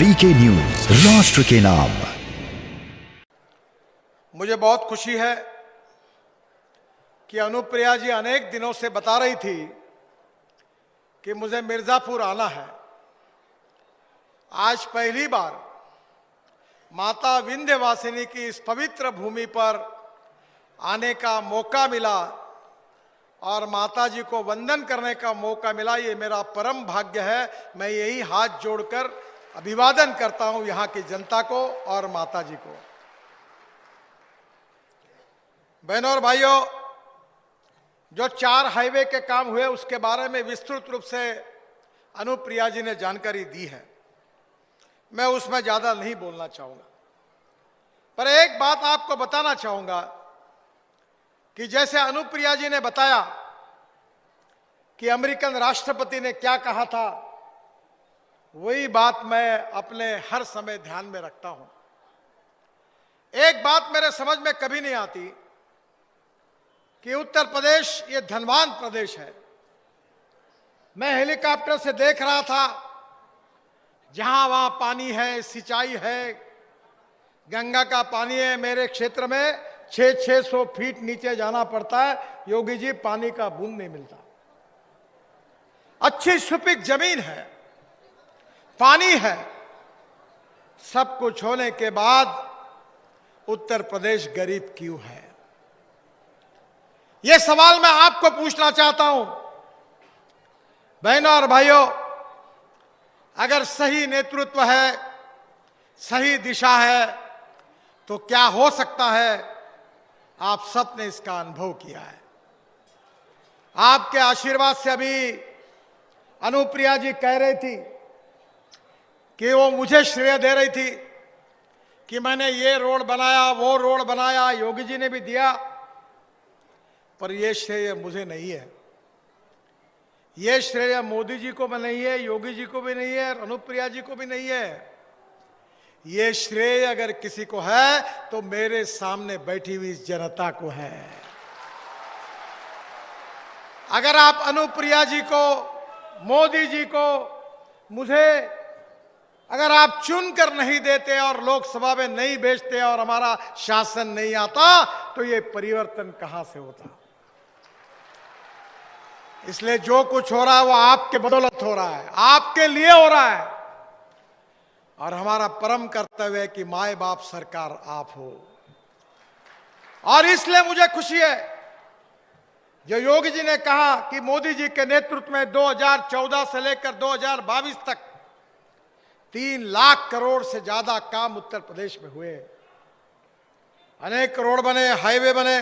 VK news, राष्ट्र के नाम। मुझे बहुत खुशी है कि अनुप्रिया जी अनेक दिनों से बता रही थी कि मुझे मिर्जापुर आना है। आज पहली बार माता विंध्यवासिनी की इस पवित्र भूमि पर आने का मौका मिला और माता जी को वंदन करने का मौका मिला। ये मेरा परम भाग्य है। मैं यही हाथ जोड़कर अभिवादन करता हूं यहां की जनता को और माता जी को। बहनों और भाइयों, जो 4 हाईवे के काम हुए उसके बारे में विस्तृत रूप से अनुप्रिया जी ने जानकारी दी है। मैं उसमें ज्यादा नहीं बोलना चाहूंगा, पर एक बात आपको बताना चाहूंगा कि जैसे अनुप्रिया जी ने बताया कि अमेरिकन राष्ट्रपति ने क्या कहा था, वही बात मैं अपने हर समय ध्यान में रखता हूं। एक बात मेरे समझ में कभी नहीं आती कि उत्तर प्रदेश ये धनवान प्रदेश है। मैं हेलीकॉप्टर से देख रहा था, जहां वहां पानी है, सिंचाई है, गंगा का पानी है। मेरे क्षेत्र में 600 फीट नीचे जाना पड़ता है, योगी जी, पानी का बूंद नहीं मिलता। अच्छी सुपीक जमीन है, पानी है, सब कुछ होने के बाद उत्तर प्रदेश गरीब क्यों है? यह सवाल मैं आपको पूछना चाहता हूं। बहनों और भाइयों, अगर सही नेतृत्व है, सही दिशा है, तो क्या हो सकता है? आप सबने इसका अनुभव किया है। आपके आशीर्वाद से अभी अनुप्रिया जी कह रही थी कि वो मुझे श्रेय दे रही थी कि मैंने ये रोड बनाया, वो रोड बनाया, योगी जी ने भी दिया, पर ये श्रेय मुझे नहीं है। ये श्रेय मोदी जी को भी नहीं है, योगी जी को भी नहीं है, अनुप्रिया जी को भी नहीं है। ये श्रेय अगर किसी को है तो मेरे सामने बैठी हुई जनता को है। अगर आप अनुप्रिया जी को, मोदी जी को, मुझे अगर आप चुनकर नहीं देते और लोकसभा में नहीं भेजते और हमारा शासन नहीं आता, तो ये परिवर्तन कहां से होता? इसलिए जो कुछ हो रहा है वो आपके बदौलत हो रहा है, आपके लिए हो रहा है। और हमारा परम कर्तव्य है कि माए बाप सरकार आप हो। और इसलिए मुझे खुशी है जो योगी जी ने कहा कि मोदी जी के नेतृत्व में 2014 से लेकर 2022 तक 3 लाख करोड़ से ज्यादा काम उत्तर प्रदेश में हुए। अनेक रोड बने, हाईवे बने।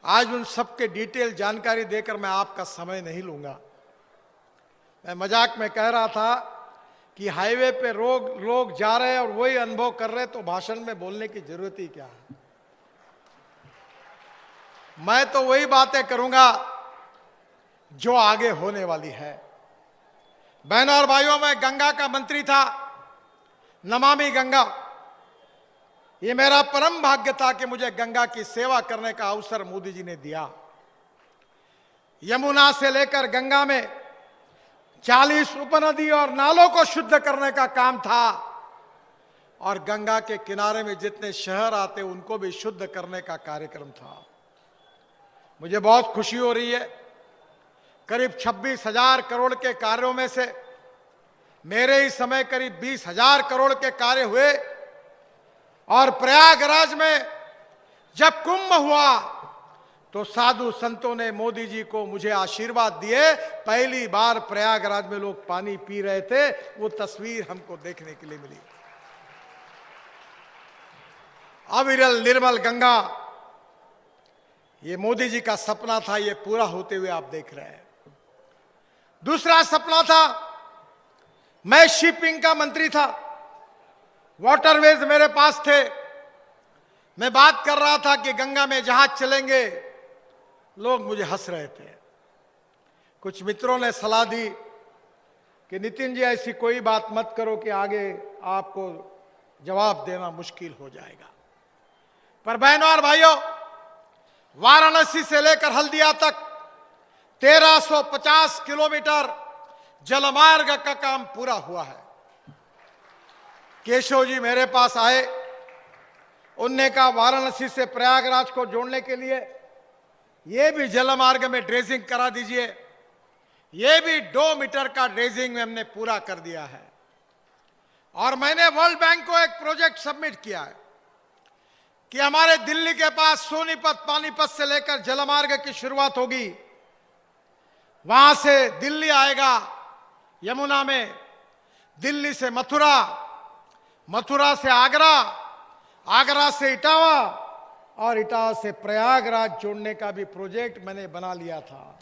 आज उन सबके डिटेल जानकारी देकर मैं आपका समय नहीं लूंगा। मैं मजाक में कह रहा था कि हाईवे पे लोग जा रहे हैं और वही अनुभव कर रहे हैं, तो भाषण में बोलने की जरूरत ही क्या है? मैं तो वही बातें करूंगा जो आगे होने वाली है। बहनों और भाइयों, मैं गंगा का मंत्री था, नमामि गंगा। ये मेरा परम भाग्य था कि मुझे गंगा की सेवा करने का अवसर मोदी जी ने दिया। यमुना से लेकर गंगा में 40 उपनदी और नालों को शुद्ध करने का काम था, और गंगा के किनारे में जितने शहर आते उनको भी शुद्ध करने का कार्यक्रम था। मुझे बहुत खुशी हो रही है, करीब 26,000 करोड़ के कार्यों में से मेरे ही समय करीब 20,000 करोड़ के कार्य हुए। और प्रयागराज में जब कुंभ हुआ तो साधु संतों ने मोदी जी को, मुझे आशीर्वाद दिए। पहली बार प्रयागराज में लोग पानी पी रहे थे, वो तस्वीर हमको देखने के लिए मिली। अविरल निर्मल गंगा, ये मोदी जी का सपना था, ये पूरा होते हुए आप देख रहे हैं। दूसरा सपना था, मैं शिपिंग का मंत्री था, वाटरवेज मेरे पास थे। मैं बात कर रहा था कि गंगा में जहाज चलेंगे, लोग मुझे हंस रहे थे। कुछ मित्रों ने सलाह दी कि नितिन जी ऐसी कोई बात मत करो कि आगे आपको जवाब देना मुश्किल हो जाएगा। पर बहनों और भाइयों, वाराणसी से लेकर हल्दिया तक 1350 किलोमीटर जलमार्ग का काम पूरा हुआ है। केशव जी मेरे पास आए, उनने कहा वाराणसी से प्रयागराज को जोड़ने के लिए ये भी जलमार्ग में ड्रेजिंग करा दीजिए। ये भी 2 मीटर का ड्रेजिंग में हमने पूरा कर दिया है। और मैंने वर्ल्ड बैंक को एक प्रोजेक्ट सबमिट किया है कि हमारे दिल्ली के पास सोनीपत पानीपत से लेकर जलमार्ग की शुरुआत होगी, वहां से दिल्ली आएगा यमुना में, दिल्ली से मथुरा, मथुरा से आगरा, आगरा से इटावा और इटावा से प्रयागराज जोड़ने का भी प्रोजेक्ट मैंने बना लिया था।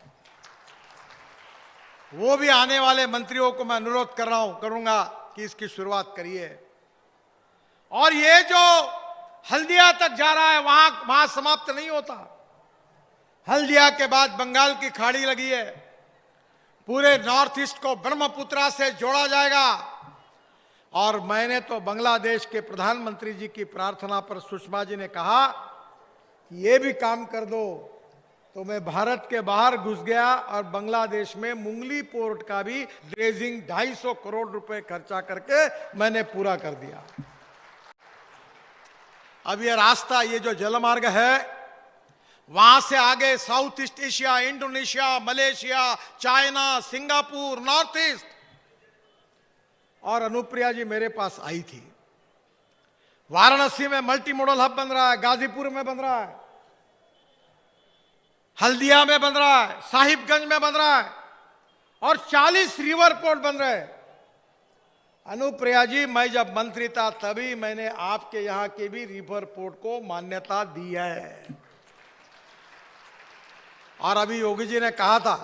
वो भी आने वाले मंत्रियों को मैं अनुरोध कर रहा हूं, करूंगा कि इसकी शुरुआत करिए। और ये जो हल्दिया तक जा रहा है वहां समाप्त नहीं होता। हल्दिया के बाद बंगाल की खाड़ी लगी है, पूरे नॉर्थ ईस्ट को ब्रह्मपुत्रा से जोड़ा जाएगा। और मैंने तो बांग्लादेश के प्रधानमंत्री जी की प्रार्थना पर सुषमा जी ने कहा कि ये भी काम कर दो, तो मैं भारत के बाहर घुस गया और बांग्लादेश में मुंगली पोर्ट का भी ड्रेजिंग 250 करोड़ रुपए खर्चा करके मैंने पूरा कर दिया। अब ये रास्ता, ये जो जलमार्ग है, वहां से आगे south east Asia, Indonesia, Malaysia, China, Singapore, north east. और अनुप्रिया जी मेरे पास आई थी, वाराणसी में मल्टी मॉडल हब बन रहा है, गाजीपुर में बन रहा है, हल्दिया में बन रहा है, साहिबगंज में बन रहा है और 40 रिवर पोर्ट बन रहे हैं। अनुप्रिया जी, मैं जब मंत्री था तभी मैंने आपके यहां के भी रिवर पोर्ट को मान्यता दी है। और अभी योगी जी ने कहा था,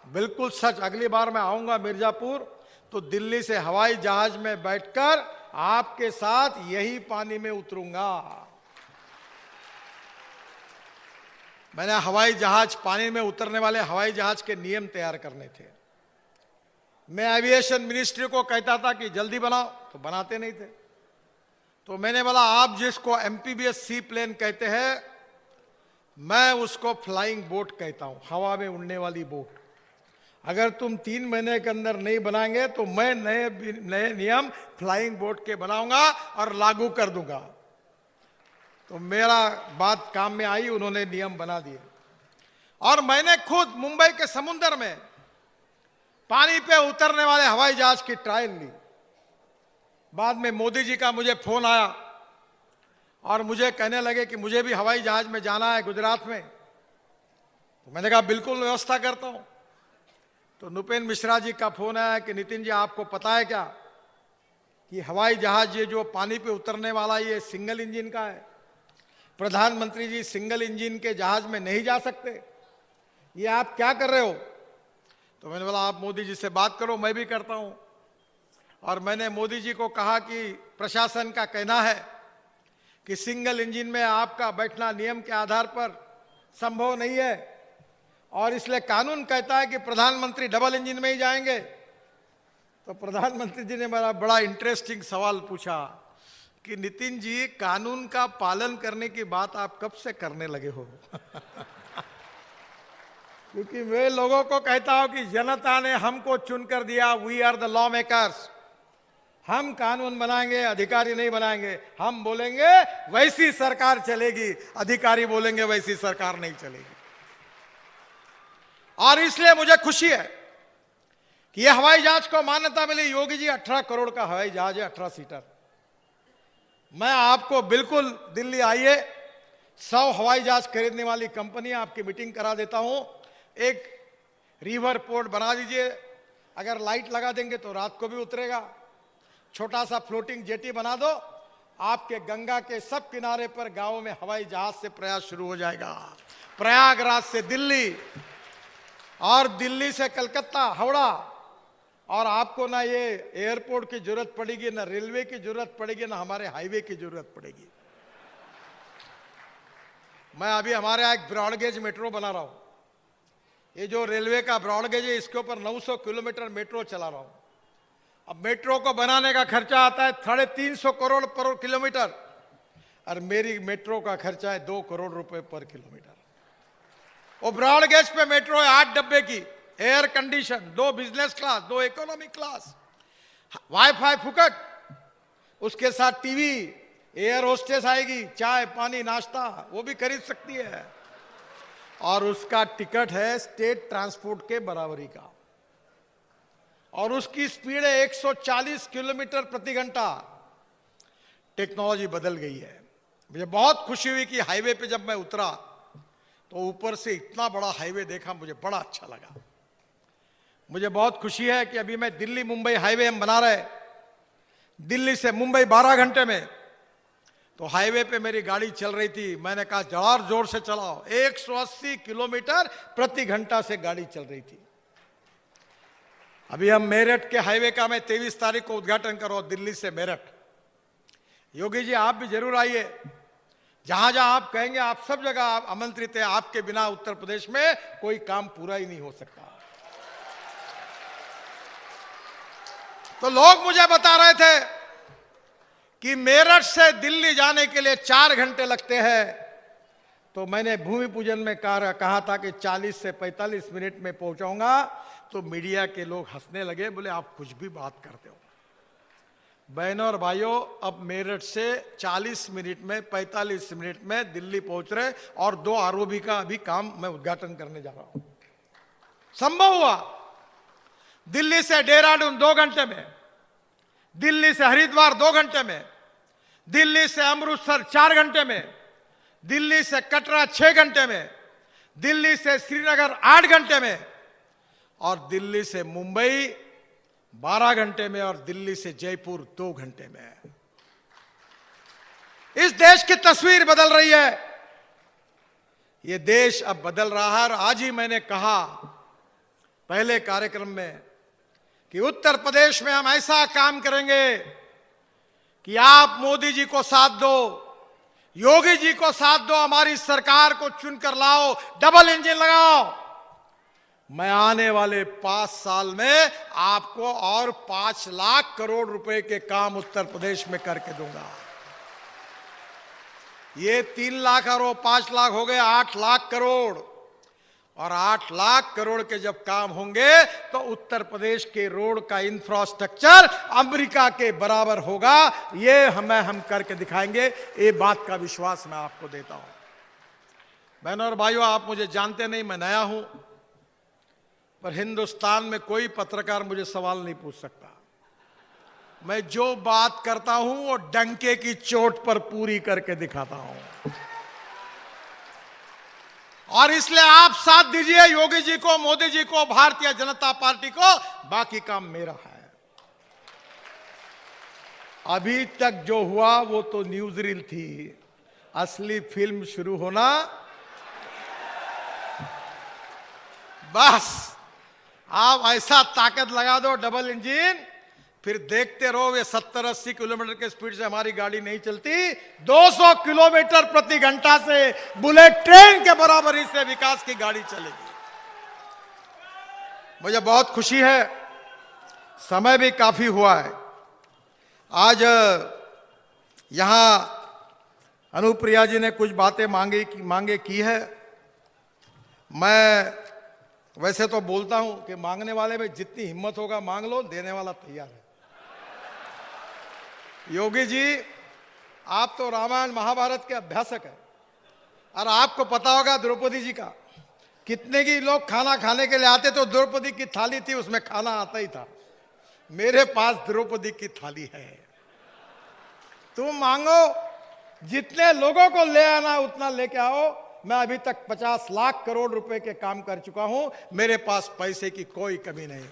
बिल्कुल सच, अगली बार मैं आऊंगा मिर्जापुर तो दिल्ली से हवाई जहाज में बैठकर आपके साथ यही पानी में उतरूंगा। मैंने हवाई जहाज, पानी में उतरने वाले हवाई जहाज के नियम तैयार करने थे। मैं एविएशन मिनिस्ट्री को कहता था कि जल्दी बनाओ, तो बनाते नहीं थे। तो मैंने बोला आप जिसको एमपीबीएस सी प्लेन कहते हैं, मैं उसको फ्लाइंग बोट कहता हूं, हवा में उड़ने वाली बोट। अगर तुम 3 महीने के अंदर नहीं बनाएंगे तो मैं नए नियम फ्लाइंग बोट के बनाऊंगा और लागू कर दूंगा। तो मेरा बात काम में आई, उन्होंने नियम बना दिए। और मैंने खुद मुंबई के समुद्र में पानी पे उतरने वाले हवाई जहाज की ट्रायल ली। बाद में मोदी जी का मुझे फोन आया और मुझे कहने लगे कि मुझे भी हवाई जहाज में जाना है गुजरात में। तो मैंने कहा बिल्कुल व्यवस्था करता हूं। तो नुपेन मिश्रा जी का फोन आया कि नितिन जी, आपको पता है क्या कि हवाई जहाज ये जो पानी पे उतरने वाला ये सिंगल इंजन का है, प्रधानमंत्री जी सिंगल इंजन के जहाज में नहीं जा सकते, ये आप क्या कर रहे हो? तो मैंने बोला आप मोदी जी से बात करो, मैं भी करता हूं। और मैंने मोदी जी को कहा कि प्रशासन का कहना है कि सिंगल इंजन में आपका बैठना नियम के आधार पर संभव नहीं है और इसलिए कानून कहता है कि प्रधानमंत्री डबल इंजन में ही जाएंगे। तो प्रधानमंत्री जी ने मेरा बड़ा इंटरेस्टिंग सवाल पूछा कि नितिन जी, कानून का पालन करने की बात आप कब से करने लगे हो? क्योंकि मैं लोगों को कहता हूं कि जनता ने हमको चुनकर दिया, we are the law makers. हम कानून बनाएंगे, अधिकारी नहीं बनाएंगे। हम बोलेंगे वैसी सरकार चलेगी, अधिकारी बोलेंगे वैसी सरकार नहीं चलेगी। और इसलिए मुझे खुशी है कि यह हवाई जहाज को मान्यता मिली। योगी जी 18 करोड़ का हवाई जहाज है, 18 सीटर। मैं आपको बिल्कुल दिल्ली आइए, 100 हवाई जहाज खरीदने वाली कंपनी आपकी मीटिंग करा देता हूं। एक रिवर पोर्ट बना दीजिए, अगर लाइट लगा देंगे तो रात को भी उतरेगा। छोटा सा फ्लोटिंग जेटी बना दो, आपके गंगा के सब किनारे पर गांवों में हवाई जहाज से प्रयास शुरू हो जाएगा। प्रयागराज से दिल्ली और दिल्ली से कलकत्ता, हावड़ा। और आपको ना ये एयरपोर्ट की जरूरत पड़ेगी, ना रेलवे की जरूरत पड़ेगी, ना हमारे हाईवे की जरूरत पड़ेगी। मैं अभी हमारे यहाँ एक ब्रॉडगेज मेट्रो बना रहा हूं। ये जो रेलवे का ब्रॉडगेज है, इसके ऊपर 900 किलोमीटर मेट्रो चला रहा हूं। अब मेट्रो को बनाने का खर्चा आता है 350 करोड़ पर किलोमीटर, और मेरी मेट्रो का खर्चा है 2 करोड़ रुपए पर किलोमीटर। वो ब्रॉडगेज पे मेट्रो है 8 डब्बे की, air condition, 2 business class, 2 economic class, wifi फुकट, उसके साथ टीवी, एयर होस्टेस आएगी, चाय पानी नाश्ता वो भी खरीद सकती है, और उसका टिकट है स्टेट ट्रांसपोर्ट के बराबरी का, और उसकी स्पीड है 140 किलोमीटर प्रति घंटा। टेक्नोलॉजी बदल गई है। मुझे बहुत खुशी हुई कि हाईवे पे जब मैं उतरा तो ऊपर से इतना बड़ा हाईवे देखा, मुझे बड़ा अच्छा लगा। मुझे बहुत खुशी है कि अभी मैं दिल्ली मुंबई हाईवे हम बना रहे, दिल्ली से मुंबई 12 घंटे में। तो हाईवे पे मेरी गाड़ी चल रही थी, मैंने कहा जोर जोर से चलाओ, 180 किलोमीटर प्रति घंटा से गाड़ी चल रही थी। अभी हम मेरठ के हाईवे का मैं 23 तारीख को उद्घाटन कर रहा हूं, दिल्ली से मेरठ। योगी जी आप भी जरूर आइए, जहां जहां आप कहेंगे आप सब जगह आप आमंत्रित हैं। आपके बिना उत्तर प्रदेश में कोई काम पूरा ही नहीं हो सकता। तो लोग मुझे बता रहे थे कि मेरठ से दिल्ली जाने के लिए 4 घंटे लगते हैं, तो मैंने भूमि पूजन में कहा था कि 40 से 45 मिनट में पहुंचाऊंगा। तो मीडिया के लोग हंसने लगे, बोले आप कुछ भी बात करते हो। बहनों और भाइयों, अब मेरठ से 40 मिनट में 45 मिनट में दिल्ली पहुंच रहे, और 2 आरओबी का अभी काम मैं उद्घाटन करने जा रहा हूं। संभव हुआ दिल्ली से देहरादून 2 घंटे में, दिल्ली से हरिद्वार 2 घंटे में, दिल्ली से अमृतसर 4 घंटे में, दिल्ली से कटरा 6 घंटे में, दिल्ली से श्रीनगर 8 घंटे में, और दिल्ली से मुंबई 12 घंटे में, और दिल्ली से जयपुर 2 घंटे में। इस देश की तस्वीर बदल रही है। यह देश अब बदल रहा है। और आज ही मैंने कहा पहले कार्यक्रम में कि उत्तर प्रदेश में हम ऐसा काम करेंगे कि आप मोदी जी को साथ दो, योगी जी को साथ दो, हमारी सरकार को चुनकर लाओ, डबल इंजन लगाओ। मैं आने वाले 5 साल में आपको और 5 लाख करोड़ रुपए के काम उत्तर प्रदेश में करके दूंगा। ये 3 लाख और 5 लाख हो गए 8 लाख करोड़, और 8 लाख करोड़ के जब काम होंगे तो उत्तर प्रदेश के रोड का इंफ्रास्ट्रक्चर अमेरिका के बराबर होगा। ये हम करके दिखाएंगे। ये बात का विश्वास मैं आपको देता हूं। बहनों और भाइयों, आप मुझे जानते नहीं, मैं नया हूं, पर हिंदुस्तान में कोई पत्रकार मुझे सवाल नहीं पूछ सकता। मैं जो बात करता हूं वो डंके की चोट पर पूरी करके दिखाता हूं, और इसलिए आप साथ दीजिए योगी जी को, मोदी जी को, भारतीय जनता पार्टी को। बाकी काम मेरा है। अभी तक जो हुआ वो तो न्यूज रील थी, असली फिल्म शुरू होना बस। आप ऐसा ताकत लगा दो डबल इंजन, फिर देखते रहो। ये 70-80 किलोमीटर के स्पीड से हमारी गाड़ी नहीं चलती, 200 किलोमीटर प्रति घंटा से बुलेट ट्रेन के बराबरी से विकास की गाड़ी चलेगी। मुझे बहुत खुशी है, समय भी काफी हुआ है। आज यहां अनुप्रिया जी ने कुछ बातें मांगे की है। मैं वैसे तो बोलता हूं कि मांगने वाले में जितनी हिम्मत होगा मांग लो, देने वाला तैयार है। योगी जी, आप तो रामायण महाभारत के अभ्यासक हैं, और आपको पता होगा द्रौपदी जी का कितने की लोग खाना खाने के लिए आते, तो द्रौपदी की थाली थी, उसमें खाना आता ही था। मेरे पास द्रौपदी की थाली है। तुम मांगो, जितने लोगों को ले आना उतना लेके आओ। मैं अभी तक 50 लाख करोड़ रुपए के काम कर चुका हूं। मेरे पास पैसे की कोई कमी नहीं।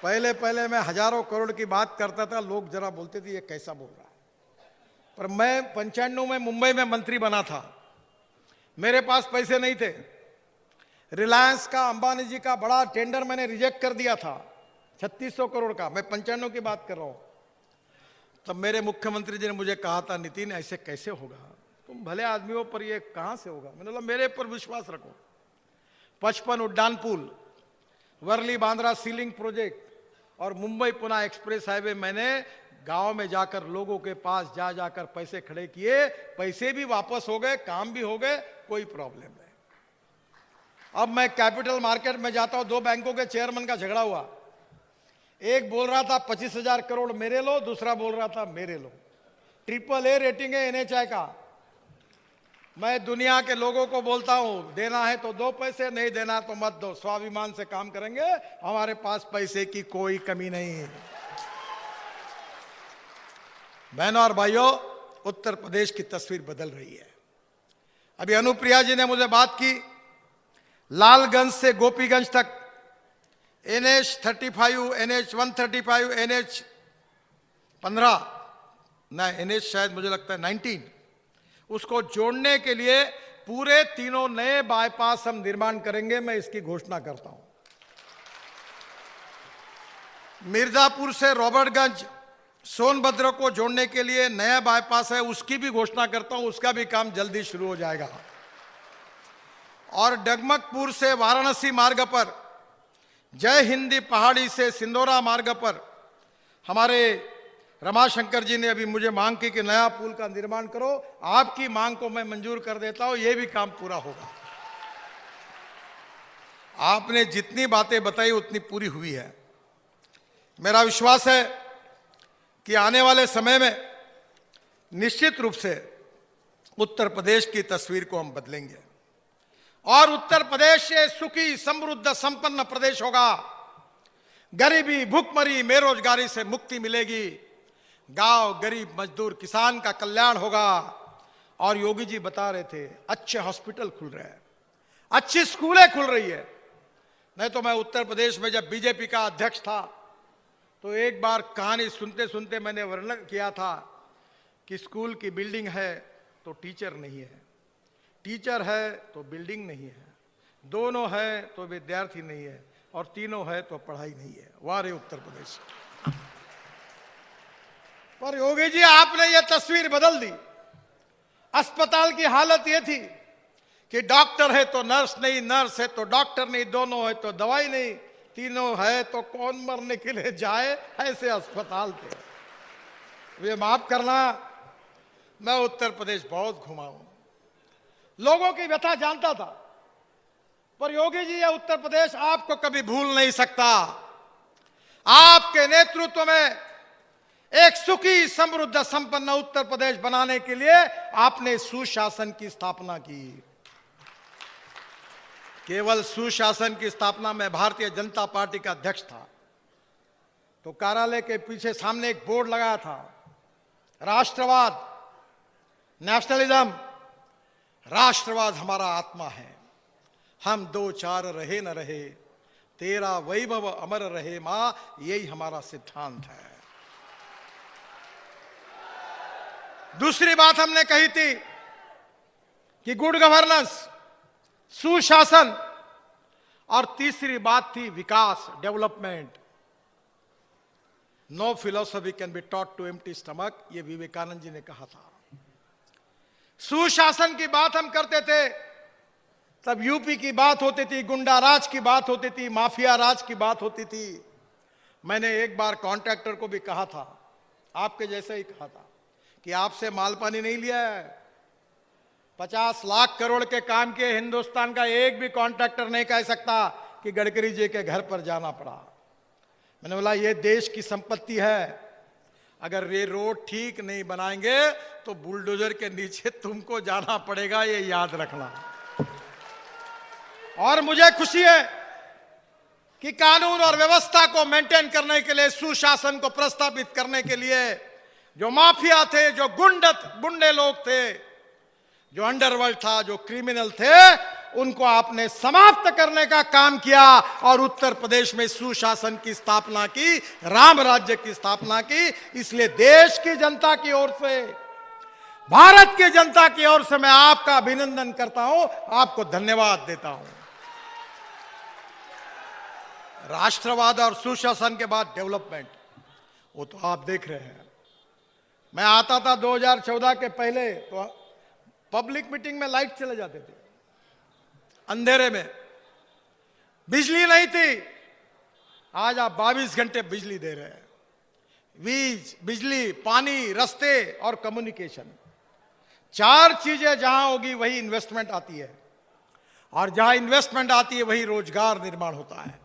पहले मैं हजारों करोड़ की बात करता था, लोग जरा बोलते थे ये कैसा बोल रहा है। पर मैं 95 में मुंबई में मंत्री बना था, मेरे पास पैसे नहीं थे। रिलायंस का, अंबानी जी का बड़ा टेंडर मैंने रिजेक्ट कर दिया था, 3600 करोड़ का। मैं 95 की बात कर रहा हूं। तब मेरे मुख्यमंत्री जी ने मुझे कहा था, नितिन ऐसे कैसे होगा, तुम भले आदमी हो, पर ये कहां से होगा। मैंने बोला मेरे पर विश्वास रखो। 55 उड्डान पुल, वर्ली बांद्रा सीलिंग प्रोजेक्ट, और मुंबई पुणे एक्सप्रेस हाईवे मैंने गांव में जाकर लोगों के पास जाकर पैसे खड़े किए। पैसे भी वापस हो गए, काम भी हो गए, कोई प्रॉब्लम नहीं। अब मैं कैपिटल मार्केट में जाता हूं, 2 बैंकों के चेयरमैन का झगड़ा हुआ। एक बोल रहा था 25,000 करोड़ मेरे लो, दूसरा बोल रहा था मेरे लो। AAA रेटिंग है NHAI का। मैं दुनिया के लोगों को बोलता हूं, देना है तो दो पैसे, नहीं देना तो मत दो, स्वाभिमान से काम करेंगे, हमारे पास पैसे की कोई कमी नहीं। बहनों और भाइयों, उत्तर प्रदेश की तस्वीर बदल रही है। अभी अनुप्रिया जी ने मुझे बात की, लालगंज से गोपीगंज तक NH35, NH135, NH15 ना NH शायद मुझे लगता है 19, उसको जोड़ने के लिए पूरे तीनों नए बाईपास हम निर्माण करेंगे। मैं इसकी घोषणा करता हूं। मिर्जापुर से रॉबर्टगंज सोनभद्र को जोड़ने के लिए नया बाईपास है, उसकी भी घोषणा करता हूं, उसका भी काम जल्दी शुरू हो जाएगा। और डगमगपुर से वाराणसी मार्ग पर, जय हिंदी पहाड़ी से सिंदौरा मार्ग पर हमारे रमाशंकर जी ने अभी मुझे मांग की कि नया पुल का निर्माण करो। आपकी मांग को मैं मंजूर कर देता हूं, यह भी काम पूरा होगा। आपने जितनी बातें बताई उतनी पूरी हुई है। मेरा विश्वास है कि आने वाले समय में निश्चित रूप से उत्तर प्रदेश की तस्वीर को हम बदलेंगे और उत्तर प्रदेश से सुखी, समृद्ध, संपन्न प्रदेश होगा। गरीबी, भूखमरी, बेरोजगारी से मुक्ति मिलेगी। गांव, गरीब, मजदूर, किसान का कल्याण होगा। और योगी जी बता रहे थे, अच्छे हॉस्पिटल खुल रहे हैं, अच्छी स्कूलें खुल रही है। नहीं तो मैं उत्तर प्रदेश में जब बीजेपी का अध्यक्ष था तो एक बार कहानी सुनते सुनते मैंने वर्णन किया था कि स्कूल की बिल्डिंग है तो टीचर नहीं है, टीचर है तो बिल्डिंग नहीं है, दोनों है तो विद्यार्थी नहीं है, और तीनों है तो पढ़ाई नहीं है। वाह रे उत्तर प्रदेश। पर योगी जी, आपने यह तस्वीर बदल दी। अस्पताल की हालत यह थी कि डॉक्टर है तो नर्स नहीं, नर्स है तो डॉक्टर नहीं, दोनों है तो दवाई नहीं, तीनों है तो कौन मरने के लिए जाए, ऐसे अस्पताल थे वे। माफ करना, मैं उत्तर प्रदेश बहुत घुमा हूं, लोगों की व्यथा जानता था, पर योगी जी, यह उत्तर प्रदेश आपको कभी भूल नहीं सकता। आपके नेतृत्व में एक सुखी, समृद्ध, संपन्न उत्तर प्रदेश बनाने के लिए आपने सुशासन की स्थापना की। केवल सुशासन की स्थापना में भारतीय जनता पार्टी का अध्यक्ष था तो कार्यालय के पीछे सामने एक बोर्ड लगाया था, राष्ट्रवाद, नेशनलिज्म। राष्ट्रवाद हमारा आत्मा है, हम दो चार रहे न रहे, तेरा वैभव अमर रहे मां, यही हमारा सिद्धांत है। दूसरी बात हमने कही थी कि गुड गवर्नेंस, सुशासन, और तीसरी बात थी विकास, development. No philosophy can be taught to empty stomach, ये विवेकानंद जी ने कहा था। सुशासन की बात हम करते थे तब यूपी की बात होती थी, गुंडा राज की बात होती थी, माफिया राज की बात होती थी। मैंने एक बार कॉन्ट्रैक्टर को भी कहा था, आपके जैसे ही कहा था, कि आपसे माल पानी नहीं लिया है। 50 लाख करोड़ के काम के हिंदुस्तान का एक भी कॉन्ट्रैक्टर नहीं कह सकता कि गडकरी जी के घर पर जाना पड़ा। मैंने बोला, ये देश की संपत्ति है, अगर ये रोड ठीक नहीं बनाएंगे तो बुलडोजर के नीचे तुमको जाना पड़ेगा, ये याद रखना। और मुझे खुशी है कि कानून और व्यवस्था को मेंटेन करने के लिए, सुशासन को प्रस्तावित करने के लिए जो माफिया थे, जो गुंडे लोग थे, जो अंडरवर्ल्ड था, जो क्रिमिनल थे, उनको आपने समाप्त करने का काम किया और उत्तर प्रदेश में सुशासन की स्थापना की, राम राज्य की स्थापना की। इसलिए देश की जनता की ओर से, भारत की जनता की ओर से मैं आपका अभिनंदन करता हूं, आपको धन्यवाद देता हूं। राष्ट्रवाद और सुशासन के बाद डेवलपमेंट, वो तो आप देख रहे हैं। मैं आता था 2014 के पहले तो पब्लिक मीटिंग में लाइट चले जाते थे, अंधेरे में, बिजली नहीं थी। आज आप 22 घंटे बिजली दे रहे हैं। बिजली, पानी, रास्ते और कम्युनिकेशन, 4 चीजें जहां होगी वही इन्वेस्टमेंट आती है, और जहां इन्वेस्टमेंट आती है वही रोजगार निर्माण होता है।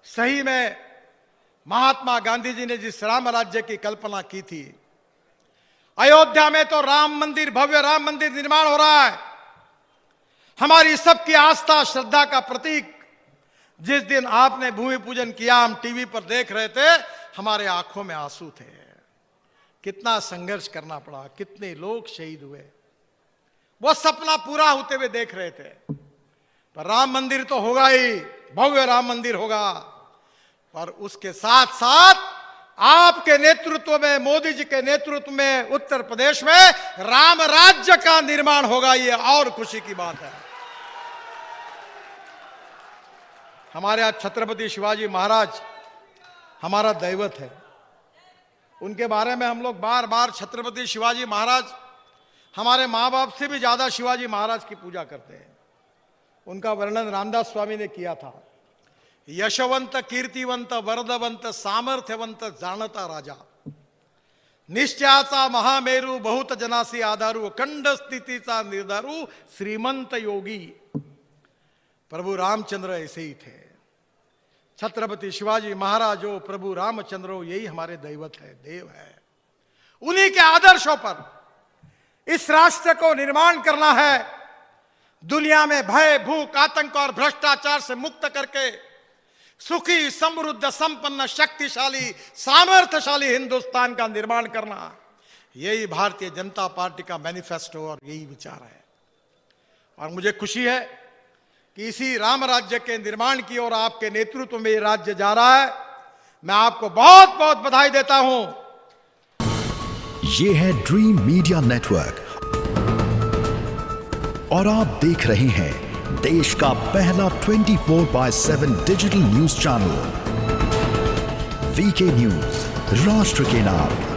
सही में महात्मा गांधी जी ने जिस राम राज्य की कल्पना की थी, अयोध्या में तो राम मंदिर, भव्य राम मंदिर निर्माण हो रहा है। हमारी सबकी आस्था श्रद्धा का प्रतीक। जिस दिन आपने भूमि पूजन किया, हम टीवी पर देख रहे थे, हमारे आंखों में आंसू थे। कितना संघर्ष करना पड़ा, कितने लोग शहीद हुए, वो सपना पूरा होते हुए देख रहे थे। पर राम मंदिर तो होगा ही, भव्य राम मंदिर होगा। पर उसके साथ साथ आपके नेतृत्व में, मोदी जी के नेतृत्व में उत्तर प्रदेश में राम राज्य का निर्माण होगा। ये और खुशी की बात है। हमारे आज छत्रपति शिवाजी महाराज हमारा दैवत है। उनके बारे में हम लोग बार बार छत्रपति शिवाजी महाराज, हमारे माँ बाप से भी ज्यादा शिवाजी महाराज की पूजा करते हैं। उनका वर्णन रामदास स्वामी ने किया था। यशवंत, कीर्तिवंत, वरदवंत, सामर्थ्यवंत, जाणता राजा, निश्चयाचा महामेरू, बहुत जनासी आधारू, अखंड स्थितीचा निर्धारू, श्रीमंत योगी। प्रभु रामचंद्र ऐसे ही थे। छत्रपति शिवाजी महाराज हो, प्रभु रामचंद्र हो, यही हमारे दैवत है, देव है। उन्हीं के आदर्शों पर इस राष्ट्र को निर्माण करना है। दुनिया में भय, भूख, आतंक और भ्रष्टाचार से मुक्त करके सुखी, समृद्ध, संपन्न, शक्तिशाली, सामर्थ्यशाली हिंदुस्तान का निर्माण करना, यही भारतीय जनता पार्टी का मैनिफेस्टो और यही विचार है। और मुझे खुशी है कि इसी राम राज्य के निर्माण की ओर आपके नेतृत्व में ये राज्य जा रहा है। मैं आपको बहुत बहुत बधाई देता हूं। ये है ड्रीम मीडिया नेटवर्क और आप देख रहे हैं देश का पहला 24/7 digital news channel VK news, राष्ट्र के नाम।